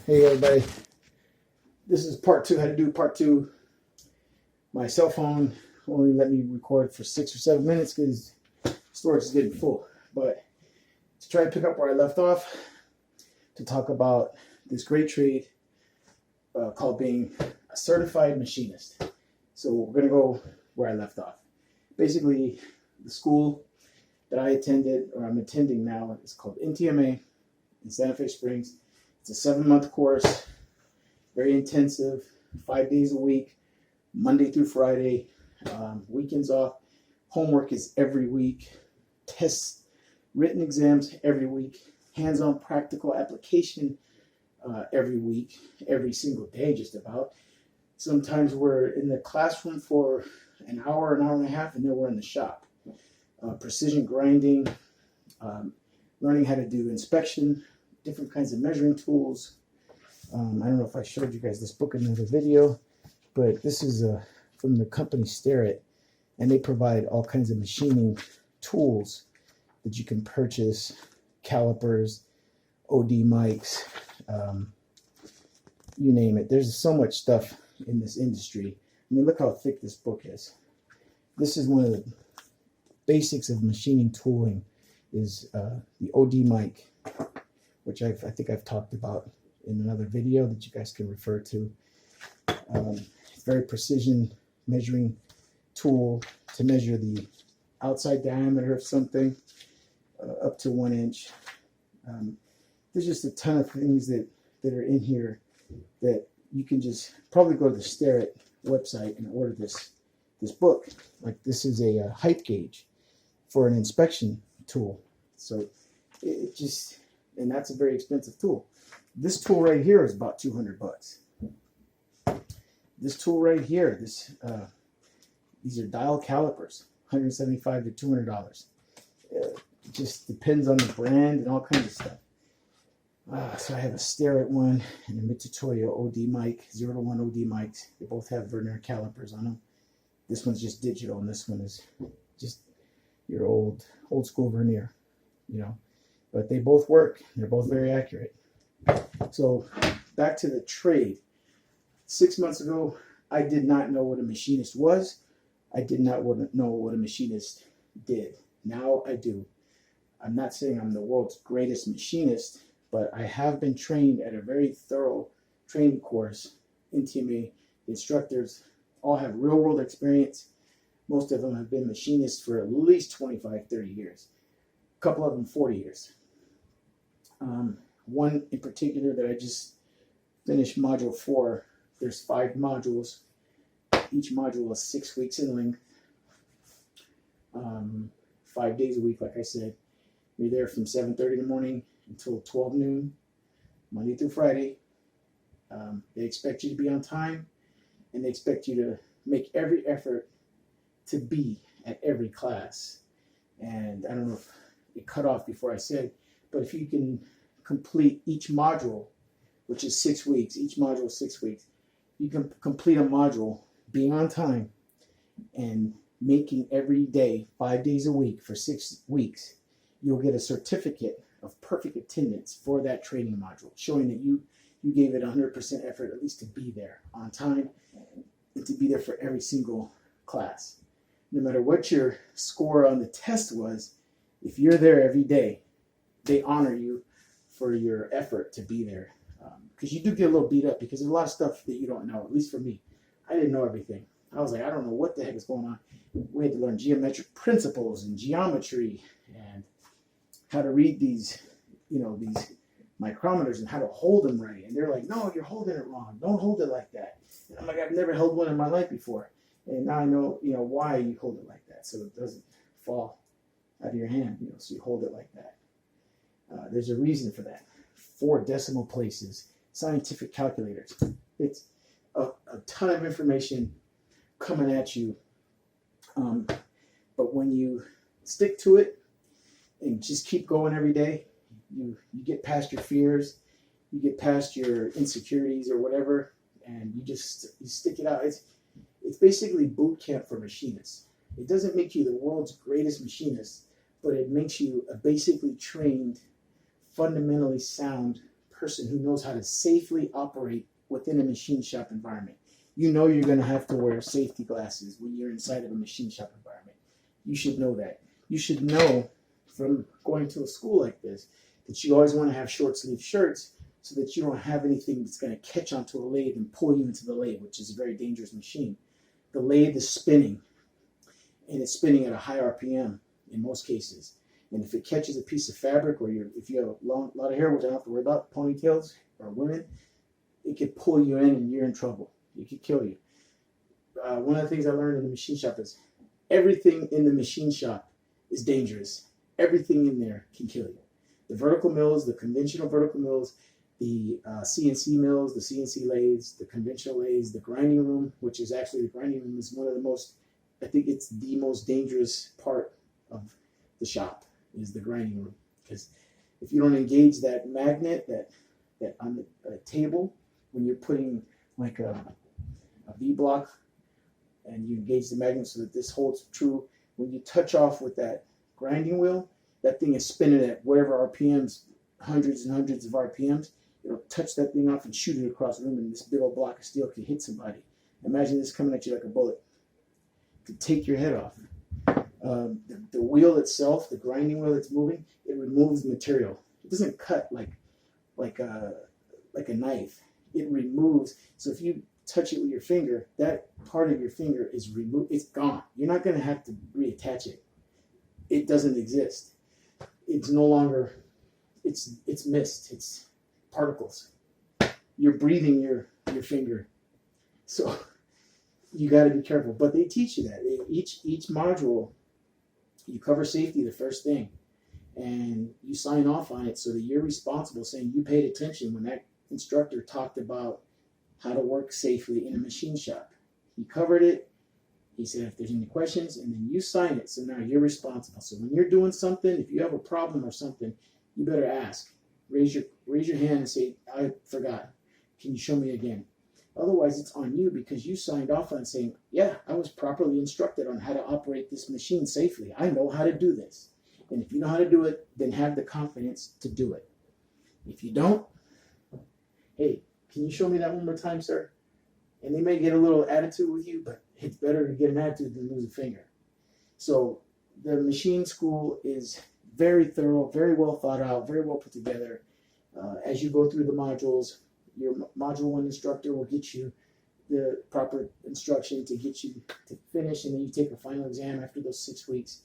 Hey everybody, this is part two, how to do part two. My cell phone only let me record for 6 or 7 minutes because storage is getting full. But to try to pick up where I left off, to talk about this great trade called being a certified machinist. So we're going to go where I left off. Basically, the school that I attended, or I'm attending now, is called NTMA in Santa Fe Springs. It's a 7-month course, very intensive, 5 days a week, Monday through Friday, weekends off. Homework is every week, tests, written exams every week, hands-on practical application every week, every single day just about. Sometimes we're in the classroom for an hour and a half, and then we're in the shop. Precision grinding, learning how to do inspection, different kinds of measuring tools. I don't know if I showed you guys this book in another video, but this is from the company Starrett, and they provide all kinds of machining tools that you can purchase, calipers, OD mics, you name it. There's so much stuff in this industry. I mean, look how thick this book is. This is one of the basics of machining tooling is the OD mic, which I think I've talked about in another video that you guys can refer to. Very precision measuring tool to measure the outside diameter of something up to 1 inch. There's just a ton of things that are in here that you can just probably go to the Starrett website and order this book. Like, this is a height gauge for an inspection tool. So it just, and that's a very expensive tool. This tool right here is about $200. This tool right here, these are dial calipers, $175 to $200. It just depends on the brand and all kinds of stuff. So I have a Starrett one and a Mitutoyo OD mic, 0 to 1 OD mics. They both have vernier calipers on them. This one's just digital, and this one is just your old school vernier, you know. But they both work. They're both very accurate. So back to the trade. 6 months ago, I did not know what a machinist was. I did not know what a machinist did. Now I do. I'm not saying I'm the world's greatest machinist, but I have been trained at a very thorough training course. NTMA instructors all have real-world experience. Most of them have been machinists for at least 25, 30 years. A couple of them 40 years. One in particular that I just finished module 4. There's 5 modules. Each module is 6 weeks in length. 5 days a week, like I said. You're there from 7:30 in the morning until 12 noon, Monday through Friday. They expect you to be on time, and they expect you to make every effort to be at every class. And I don't know if it cut off before I said, but if you can complete each module, which is 6 weeks, each module is 6 weeks, you can complete a module, being on time, and making every day, 5 days a week for 6 weeks, you'll get a certificate of perfect attendance for that training module, showing that you gave it 100% effort, at least to be there on time, and to be there for every single class. No matter what your score on the test was, if you're there every day, they honor you for your effort to be there. Because you do get a little beat up because there's a lot of stuff that you don't know, at least for me. I didn't know everything. I was like, I don't know what the heck is going on. We had to learn geometric principles and geometry and how to read these micrometers and how to hold them right. And they're like, no, you're holding it wrong. Don't hold it like that. And I'm like, I've never held one in my life before. And now I know, why you hold it like that, so it doesn't fall out of your hand, so you hold it like that. There's a reason for that. 4 decimal places, scientific calculators. It's a ton of information coming at you. But when you stick to it and just keep going every day, you get past your fears, you get past your insecurities or whatever, and you stick it out. It's basically boot camp for machinists. It doesn't make you the world's greatest machinist, but it makes you a basically trained, fundamentally sound person who knows how to safely operate within a machine shop environment. You know you're going to have to wear safety glasses when you're inside of a machine shop environment. You should know that. You should know from going to a school like this that you always want to have short sleeve shirts so that you don't have anything that's going to catch onto a lathe and pull you into the lathe, which is a very dangerous machine. The lathe is spinning, and it's spinning at a high RPM in most cases. And if it catches a piece of fabric, or if you have a lot of hair, which I don't have to worry about, ponytails or women, it could pull you in and you're in trouble. It could kill you. One of the things I learned in the machine shop is everything in the machine shop is dangerous. Everything in there can kill you. The vertical mills, the conventional vertical mills, the CNC mills, the CNC lathes, the conventional lathes, the grinding room, which is actually the grinding room is one of the most, I think it's the most dangerous part of the shop is the grinding room. Because if you don't engage that magnet that on the table, when you're putting like a V-block and you engage the magnet so that this holds true, when you touch off with that grinding wheel, that thing is spinning at whatever RPMs, hundreds and hundreds of RPMs. It'll touch that thing off and shoot it across the room, and this big old block of steel can hit somebody. Imagine this coming at you like a bullet. It could take your head off. The wheel itself, the grinding wheel that's moving, it removes material. It doesn't cut like a knife. It removes. So if you touch it with your finger, that part of your finger is removed. It's gone. You're not going to have to reattach it. It doesn't exist. It's no longer. It's mist. It's particles. You're breathing your finger. So you got to be careful. But they teach you that. Each module, you cover safety the first thing. And you sign off on it so that you're responsible, saying you paid attention when that instructor talked about how to work safely in a machine shop. He covered it. He said if there's any questions, and then you sign it. So now you're responsible. So when you're doing something, if you have a problem or something, you better ask. Raise your hand and say, I forgot. Can you show me again? Otherwise, it's on you because you signed off on saying, yeah, I was properly instructed on how to operate this machine safely. I know how to do this. And if you know how to do it, then have the confidence to do it. If you don't, hey, can you show me that one more time, sir? And they may get a little attitude with you, but it's better to get an attitude than lose a finger. So the machine school is very thorough, very well thought out, very well put together. As you go through the modules, your module one instructor will get you the proper instruction to get you to finish, and then you take a final exam after those 6 weeks.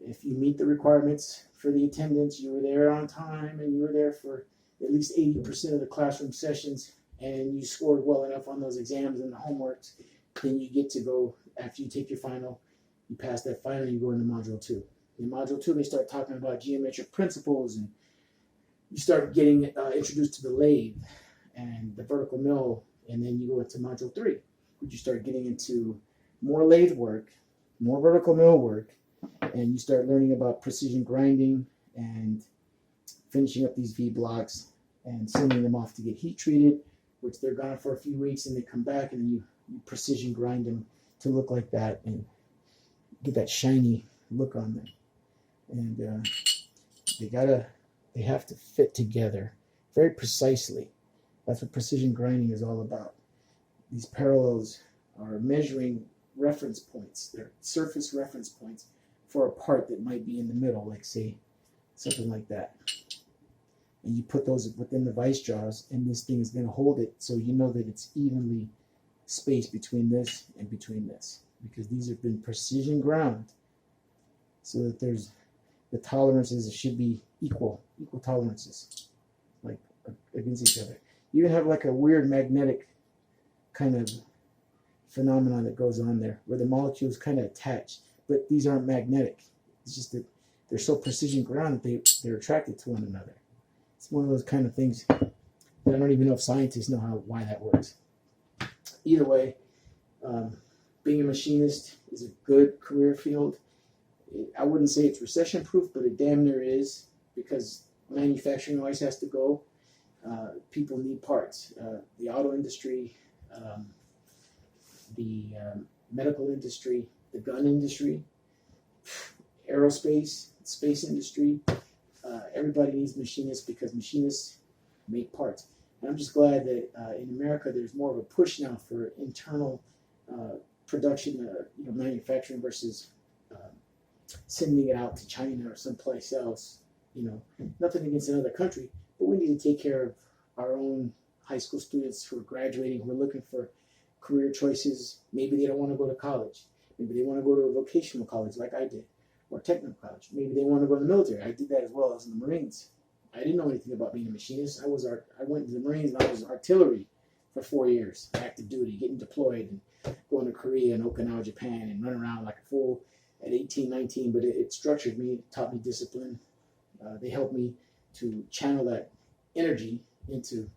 If you meet the requirements for the attendance, you were there on time, and you were there for at least 80% of the classroom sessions, and you scored well enough on those exams and the homeworks, then you get to go, after you take your final, you pass that final, you go into module 2. In module 2, they start talking about geometric principles, and you start getting introduced to the lathe and the vertical mill, and then you go into module 3, which you start getting into more lathe work, more vertical mill work, and you start learning about precision grinding and finishing up these V blocks and sending them off to get heat treated, which they're gone for a few weeks, and they come back and you precision grind them to look like that and get that shiny look on them. And they have to fit together very precisely. That's what precision grinding is all about. These parallels are measuring reference points. They're surface reference points for a part that might be in the middle, like say something like that. And you put those within the vice jaws, and this thing is going to hold it so you know that it's evenly spaced between this and between this, because these have been precision ground so that there's the tolerances should be equal tolerances, like against each other. You even have like a weird magnetic kind of phenomenon that goes on there where the molecules kind of attach, but these aren't magnetic. It's just that they're so precision ground that they're attracted to one another. It's one of those kind of things that I don't even know if scientists know why that works. Either way, being a machinist is a good career field. I wouldn't say it's recession proof, but it damn near is, because manufacturing always has to go. People need parts. The auto industry, the medical industry, the gun industry, aerospace, space industry. Everybody needs machinists because machinists make parts. And I'm just glad that in America there's more of a push now for internal production, manufacturing versus sending it out to China or someplace else. Nothing against another country, but we need to take care of our own high school students who are graduating, who are looking for career choices. Maybe they don't want to go to college. Maybe they want to go to a vocational college like I did, or technical college. Maybe they want to go to the military. I did that as well. I was in the Marines. I didn't know anything about being a machinist. I went to the Marines and I was artillery for 4 years, active duty, getting deployed and going to Korea and Okinawa, Japan, and running around like a fool at 18, 19. But it structured me, taught me discipline. They helped me to channel that energy into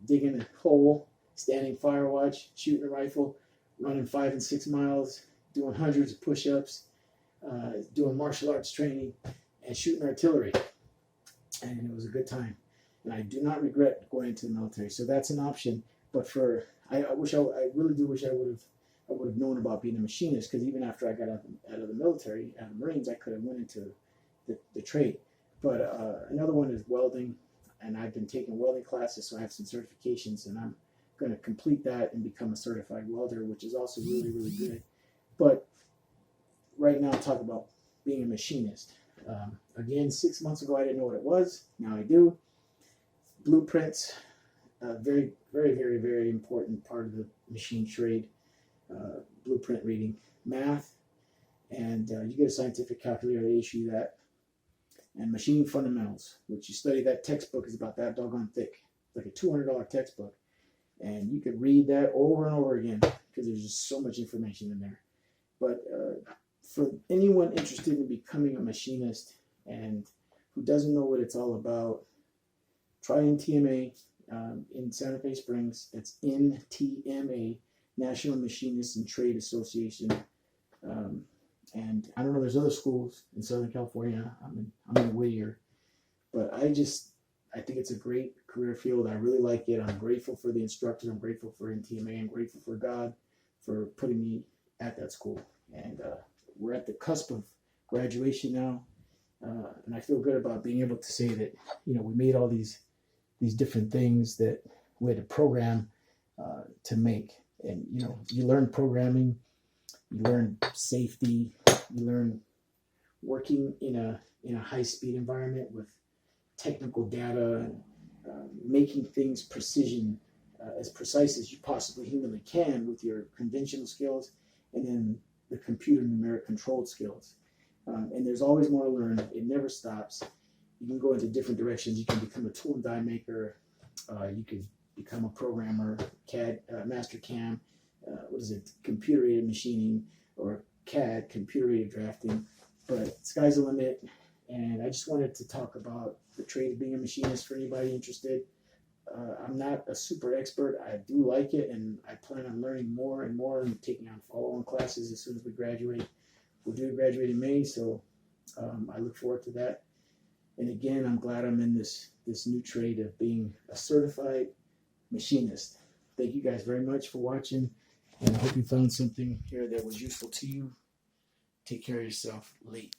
digging a hole, standing fire watch, shooting a rifle, running 5 and 6 miles, doing hundreds of push-ups, doing martial arts training, and shooting artillery. And it was a good time. And I do not regret going into the military. So that's an option. But I really do wish I would have known about being a machinist, because even after I got out of the military, out of the Marines, I could have went into the trade. But another one is welding, and I've been taking welding classes, so I have some certifications, and I'm going to complete that and become a certified welder, which is also really, really good. But right now, I'll talk about being a machinist. Again, 6 months ago, I didn't know what it was. Now I do. Blueprints, very, very, very, very important part of the machine trade. Blueprint reading, math, and you get a scientific calculator, they issue you that. And machining fundamentals, which you study. That textbook is about that doggone thick, like a $200 textbook, and you could read that over and over again because there's just so much information in there. But for anyone interested in becoming a machinist and who doesn't know what it's all about, try NTMA in Santa Fe Springs. It's NTMA, National Machinists and Trade Association. And I don't know, there's other schools in Southern California. I'm in Whittier, but I think it's a great career field. I really like it. I'm grateful for the instructors. I'm grateful for NTMA. I'm grateful for God for putting me at that school. And we're at the cusp of graduation now, and I feel good about being able to say that we made all these different things that we had to program to make. And you learn programming. You learn safety. You learn working in a high-speed environment with technical data and making things precision, as precise as you possibly humanly can with your conventional skills, and then the computer numeric controlled skills. And there's always more to learn. It never stops. You can go into different directions. You can become a tool and die maker. You could become a programmer, CAD, Master Cam. Computer-aided machining, or CAD, computer-aided drafting. But sky's the limit, and I just wanted to talk about the trade of being a machinist for anybody interested. I'm not a super expert. I do like it, and I plan on learning more and more and taking on follow-on classes as soon as we graduate. We're due to graduate in May, so I look forward to that. And again, I'm glad I'm in this new trade of being a certified machinist. Thank you guys very much for watching. And I hope you found something here that was useful to you. Take care of yourself. Late.